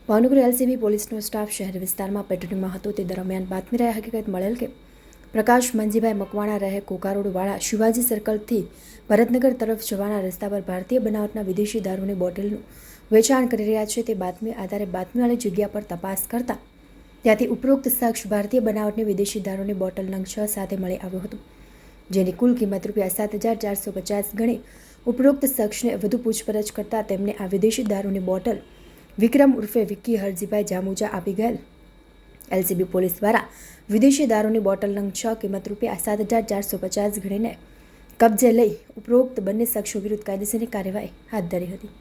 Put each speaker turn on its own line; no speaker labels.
Bhavnagar LCB પોલીસનો staff શહેર વિસ્તારમાં પેટ્રોલિંગમાં હતો તે દરમિયાન બાતમી રહ્યા હકીકત મળેલ કે પ્રકાશ મંજીભાઈ મકવાણા રહે કોકારોડવાળા શિવાજી સર્કલથી ભરતનગર તરફ જવાના રસ્તા પર ભારતીય બનાવટના વિદેશી દારૂની બોટલનું વેચાણ કરી રહ્યા છે. તે બાતમી આધારે બાતમીવાળી જગ્યા પર તપાસ કરતા ત્યાંથી ઉપરોક્ત શખ્સ ભારતીય બનાવટની વિદેશી દારૂની બોટલ નંગ 6 સાથે મળી આવ્યો હતો, જેની કુલ કિંમત ₹7,450 ગણી. ઉપરોક્ત શખ્સને વધુ પૂછપરછ કરતા તેમને આ વિદેશી દારૂની બોટલ વિક્રમ ઉર્ફે વિક્કી હરજીભાઈ જામુજા આપી ગયેલ. એલસીબી પોલીસ દ્વારા વિદેશી દારૂની બોટલ નંગ 6 કિંમત ₹7,450 ગણીને કબજે લઈ ઉપરોક્ત બંને શખ્સો વિરુદ્ધ કાયદેસરની કાર્યવાહી હાથ ધરી હતી.